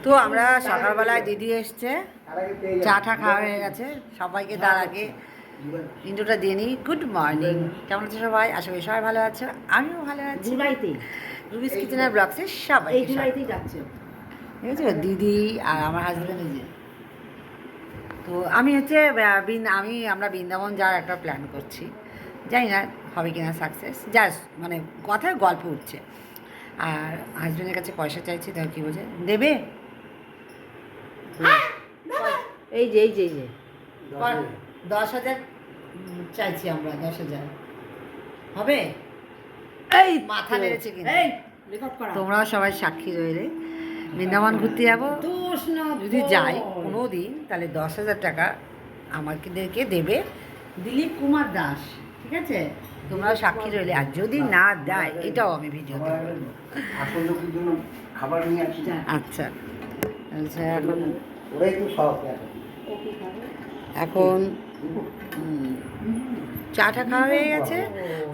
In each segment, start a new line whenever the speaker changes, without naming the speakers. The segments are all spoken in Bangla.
তো আমরা সকালবেলায় দিদি এসছে, চা টা খাওয়া হয়ে গেছে সবাইকে। তার আগে ইন্ট্রোটা দিয়ে নিই। গুড মর্নিং, কেমন আছে সবাই? আশা করি সবাই ভালো আছে, আমিও ভালো আছি। রুবিস কিচেনের ব্লগসে সবাই যাচ্ছে, ঠিক আছে। দিদি আর আমার হাজব্যান্ড নিজে। তো আমি হচ্ছে আমরা বৃন্দাবন যাওয়ার একটা প্ল্যান করছি, জানি না হবে কিনা সাকসেস, জাস্ট মানে কথায় গল্প উঠছে। আর হাজব্যান্ডের কাছে পয়সা চাইছি, তার কী বলছে দেবে। এই যে 10,000 চাইছি আমরা, 10,000 হবে? এই মাথা নেড়েছে কিন্তু। তোমরাও সবাই সাক্ষী রইলে। বৃন্দাবন ঘুরতে যাবো, যদি যাই কোনো দিন, তাহলে 10,000 টাকা আমাদেরকে দেবে দিলীপ কুমার দাস, ঠিক আছে? তোমরাও সাক্ষী রইলে। আর যদি না দেয়, এটাও আমি ভিডিওতে বলবো। আচ্ছা আচ্ছা, এখন চাটা খাওয়া হয়ে গেছে।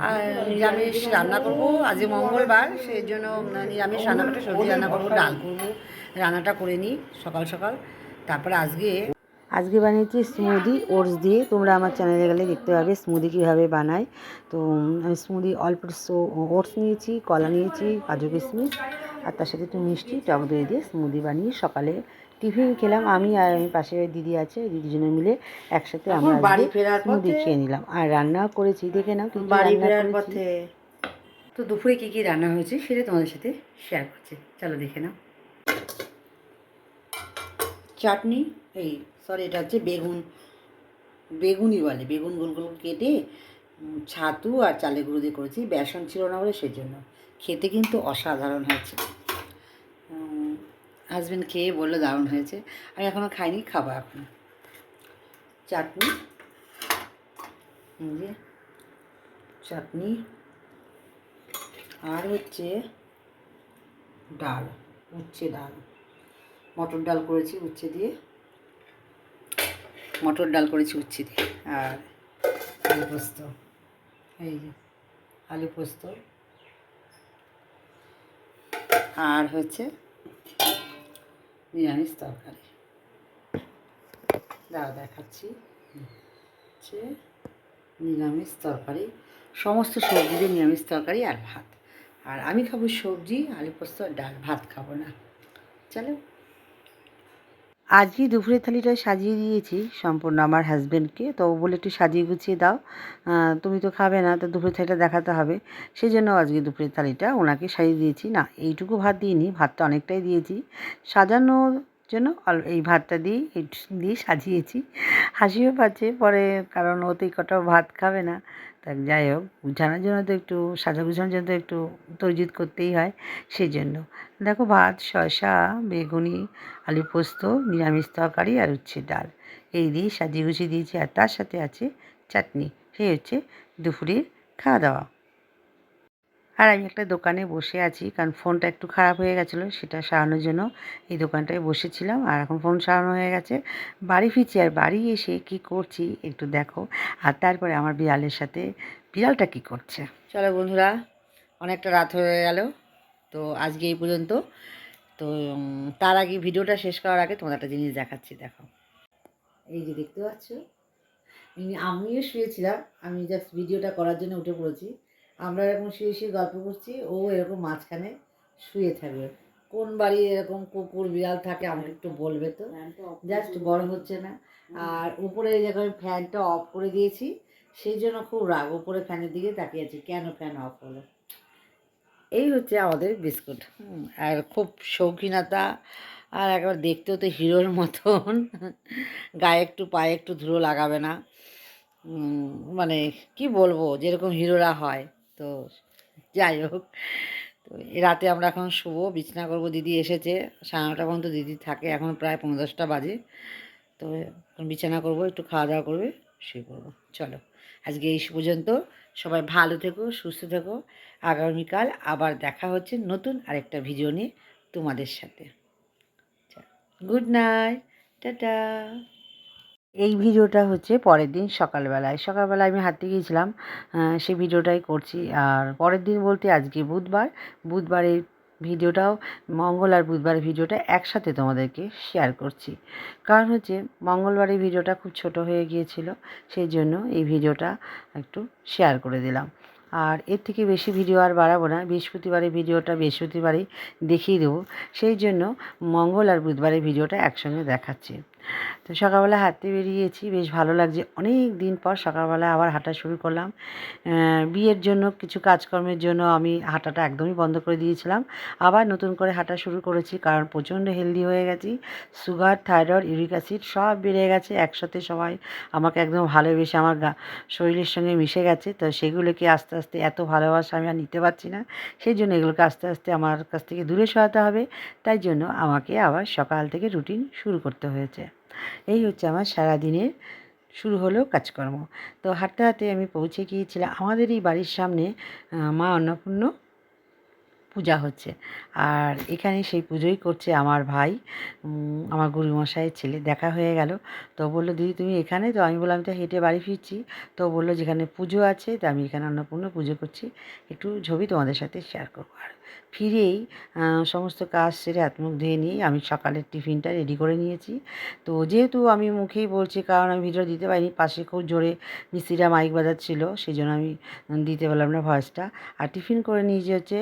আর নিরামিষ রান্না করবো, আজ মঙ্গলবার, সেই জন্য নিরামিষ রান্না করতে সবজি রান্না করবো, ডাল করবো। রান্নাটা করে নিই সকাল সকাল। তারপরে আজকে বানিয়েছি স্মুদি ওটস দিয়ে। তোমরা আমার চ্যানেলে গেলে দেখতে পাবে স্মুদি কীভাবে বানায়। তো আমি স্মুদি অল্প ওটস নিয়েছি, কলা নিয়েছি, কাজু কিশমিশ, আর তার সাথে একটু মিষ্টি টক দই দিয়ে স্মুদি বানিয়ে সকালে টিফিন খেলাম। আমি আর আমি পাশে দিদি আছে, দিদির জন্য মিলে একসাথে আমরা বাড়ি ফেরার স্মুদি খেয়ে নিলাম। আর রান্নাও করেছি, দেখে নাও কি বাড়ি ফেরার পথে। তো দুপুরে কী কী রান্না হয়েছে সেটা তোমাদের সাথে শেয়ার করছি, চলো দেখে নাও। চাটনি, এটা হচ্ছে বেগুনি বলে, বেগুন গোল গোল কেটে ছাতু আর চালের গুঁড়ো দিয়ে করেছি। বেসন ছিল না বলে সেজন্য। খেতে কিন্তু অসাধারণ হয়েছে। হাজব্যান্ড খেয়ে বললো দারুণ হয়েছে। আমি এখনও খাইনি, খাবো এখন। চাটনি, চাটনি, আর হচ্ছে ডাল, উচ্ছে ডাল, মটর ডাল করেছি উচ্ছে দিয়ে, আর আলু পোস্ত, আলু পোস্ত, আর হচ্ছে নিরামিষ তরকারি। দেখাচ্ছি, হচ্ছে নিরামিষ তরকারি, সমস্ত সবজি দিয়ে নিরামিষ তরকারি আর ভাত। আর আমি খাবো সবজি, আলু পোস্ত, ডাল, ভাত খাবো না। চলো, আজকে দুপুরের থালিটা সাজিয়ে দিয়েছি সম্পূর্ণ আমার হাজব্যান্ডকে। তো বলে একটু সাজিয়ে গুছিয়ে দাও, তুমি তো খাবে না, তো দুপুরের থালিটা দেখাতে হবে। সেই জন্য আজকে দুপুরের থালিটা ওনাকে সাজিয়ে দিয়েছি। না, এইটুকু ভাত দিইনি, ভাতটা অনেকটাই দিয়েছি সাজানোর জন্য। এই ভাতটা দিয়ে সাজিয়েছি। হাসিও পাচ্ছে পরে, কারণ ওতেই কটাও ভাত খাবে না। তা যাই হোক, গুছানোর জন্য তো একটু গুছানোর জন্য তো একটু তরজিৎ করতেই হয়, সেই জন্য। দেখো, ভাত, শসা, বেগুনি, আলু পোস্ত, নিরামিষ তরকারি আর উচ্ছে ডাল, এই দিয়ে সাজিয়ে গুছিয়ে দিয়েছি। আর তার সাথে আছে চাটনি। সেই হচ্ছে দুপুরের খাওয়া দাওয়া। আর আমি একটা দোকানে বসে আছি, কারণ ফোনটা একটু খারাপ হয়ে গেছিলো, সেটা সারানোর জন্য এই দোকানটায় বসেছিলাম। আর এখন ফোন সারানো হয়ে গেছে, বাড়ি ফিরছি। আর বাড়ি এসে কি করছি একটু দেখো। আর তারপরে আমার বিড়ালটা কি করছে। চলো বন্ধুরা, অনেকটা রাত হয়ে গেল, তো আজকে এই পর্যন্ত। তো তার আগে, ভিডিওটা শেষ করার আগে তোমাদের একটা জিনিস দেখাচ্ছি, দেখো। এই যে দেখতে পাচ্ছ, আমিও শুয়েছিলাম, আমি জাস্ট ভিডিওটা করার জন্য উঠে পড়েছি। আমরা এরকম শুয়ে গল্প করছি, ও এরকম মাঝখানে শুয়ে থাকবে। কোন বাড়ি এরকম কুকুর বিড়াল থাকে আমাকে একটু বলবে তো, জাস্ট বড় হচ্ছে না। আর উপরে যখন ফ্যানটা অফ করে দিয়েছি, সেই জন্য খুব রাগ, উপরে ফ্যানের দিকে তাকিয়ে আছি, কেন ফ্যান অফ হলো। এই হচ্ছে আমাদের বিস্কুট। আর খুব শৌখিনতা, আর একবার দেখতেও তো হিরোর মতন। গায়ে একটু পায়ে একটু ধুলো লাগাবে না, মানে কি বলবো, যেরকম হিরোরা হয়। তো যাই হোক, তো রাতে আমরা এখন শুবো, বিছানা করবো। দিদি এসেছে 9:30 পর্যন্ত দিদি থাকে, এখন প্রায় 10:45 বাজে। তো এখন বিছানা করবো, একটু খাওয়া দাওয়া করবে, শুয়ে পড়বো। চলো, আজকে এই পর্যন্ত। সবাই ভালো থেকো, সুস্থ থেকো। আগামীকাল আবার দেখা হচ্ছে নতুন আরেকটা ভিডিও নিয়ে তোমাদের সাথে। Good night, tata. এই ভিডিওটা হচ্ছে পরের দিন সকালবেলায় আমি হাঁটতে গিয়েছিলাম, সেই ভিডিওটাই করছি। আর পরের দিন বলতে আজকে বুধবারের ভিডিওটাও মঙ্গল আর বুধবার ভিডিওটা একসাথে তোমাদেরকে শেয়ার করছি। কারণ হচ্ছে মঙ্গলবারের ভিডিওটা খুব ছোট হয়ে গিয়েছিল, সেই জন্য এই ভিডিওটা একটু শেয়ার করে দিলাম। আর এর থেকে বেশি ভিডিও আর বাড়াবো না, বৃহস্পতিবারের ভিডিওটা বৃহস্পতিবারেই দেখিয়ে দেবো, সেই জন্য মঙ্গল আর বুধবারের ভিডিওটা একসঙ্গে দেখাচ্ছি। তো সকালবেলা হাঁটতে বেরিয়েছি, বেশ ভালো লাগছে, অনেক দিন পর সকালবেলা আবার হাঁটা শুরু করলাম। বিয়ের জন্য কিছু কাজকর্মের জন্য আমি হাঁটাটা একদমই বন্ধ করে দিয়েছিলাম, আবার নতুন করে হাঁটা শুরু করেছি, কারণ প্রচণ্ড হেলদি হয়ে গেছি। সুগার, থাইরয়েড, ইউরিক অ্যাসিড সব বেড়ে গেছে একসাথে, সবাই আমাকে একদম ভালোবেসে আমার শরীরের সঙ্গে মিশে গেছে। তো সেগুলোকে আস্তে আস্তে এত ভালোবাসা আমি আর নিতে পারছি না, সেই জন্য এগুলোকে আস্তে আস্তে আমার কাছ থেকে দূরে সরাতে হবে। তাই জন্য আমাকে আবার সকাল থেকে রুটিন শুরু করতে হয়েছে। এই হচ্ছে আমার সারাদিনের শুরু হলো কাজকর্ম। তো হাঁটতে হাঁটতে আমি পৌঁছে গিয়েছিলাম আমাদের এই বাড়ির সামনে মা অন্নপূর্ণ পূজা হচ্ছে, আর এখানে সেই পুজোই করছে আমার ভাই, আমার গুরুমশাইয়ের ছেলে। দেখা হয়ে গেল, তো বললো দিদি তুমি এখানে? তো আমি বললাম তো হেঁটে বাড়ি ফিরছি। তো বললো যেখানে পুজো আছে, তো আমি এখানে অন্নপূর্ণ পুজো করছি, একটু ছবি তোমাদের সাথে শেয়ার করবো। আর ফিরেই সমস্ত কাজ সেরে হাত মুখ ধুয়ে নিয়ে আমি সকালের টিফিনটা রেডি করে নিয়েছি। তো যেহেতু আমি মুখেই বলছি, কারণ আমি ভিডিও দিতে পারিনি, পাশে খুব জোরে মিস্ত্রিরা মাইক বাজাচ্ছিল, সেই জন্য আমি দিতে পারলাম না ভয়েসটা। আর টিফিন করে নিয়েছি হচ্ছে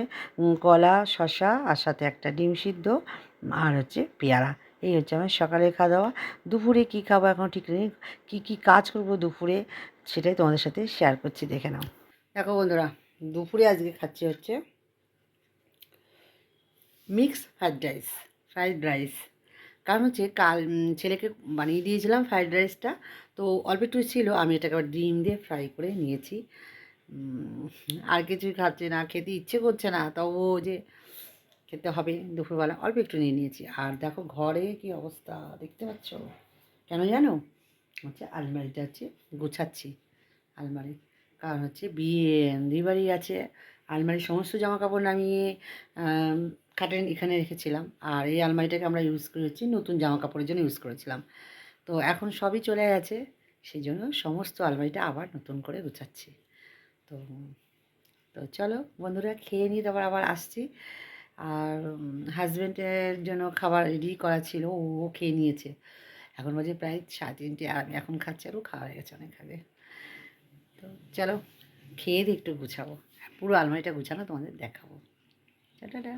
কলা, শসা, আর সাথে একটা ডিম সিদ্ধ, আর হচ্ছে পেয়ারা। এই হচ্ছে আমার সকালের খাওয়া দাওয়া। দুপুরে কী খাবো এখন ঠিক নেই, কী কাজ করব দুপুরে সেটাই তোমাদের সাথে শেয়ার করছি, দেখে নাও। দেখো বন্ধুরা, দুপুরে আজকে খাচ্ছি হচ্ছে মিক্স ফ্রাইড রাইস। কারণ হচ্ছে কাল ছেলেকে বানিয়ে দিয়েছিলাম ফ্রাইড রাইসটা, তো অল্প একটু ছিল, আমি এটাকে আবার ডিম দিয়ে ফ্রাই করে নিয়েছি। আর কিছুই খাচ্ছে না, খেতে ইচ্ছে করছে না, তবু যে খেতে হবে দুপুরবেলা অল্প একটু নিয়ে নিয়েছি। আর দেখো ঘরে কি অবস্থা দেখতে পাচ্ছ, কেন জানো? হচ্ছে আলমারিটা হচ্ছে গুছাচ্ছি, আলমারি, কারণ হচ্ছে বিয়ে বাড়ি আছে। আলমারির সমস্ত জামা কাপড় নামিয়ে কাটেন এখানে রেখেছিলাম, আর এই আলমারিটাকে আমরা ইউজ করে হচ্ছে নতুন জামা কাপড়ের জন্য ইউজ করেছিলাম। তো এখন সবই চলে গেছে, সেই জন্য সমস্ত আলমারিটা আবার নতুন করে গুছাচ্ছি। তো তো চলো বন্ধুরা, খেয়ে নিই, তারপর আবার আসছি। আর হাজব্যান্ডের জন্য খাবার রেডি করা ছিল, ও খেয়ে নিয়েছে। এখন বাজে প্রায় 3:30, আর আমি এখন খাচ্ছি, আরও খাওয়া হয়ে গেছে অনেক আগে। তো চলো খেয়ে দিয়ে একটু গুছাবো, পুরো আলমারিটা গুছানো তোমাদের দেখাবো। টাটা।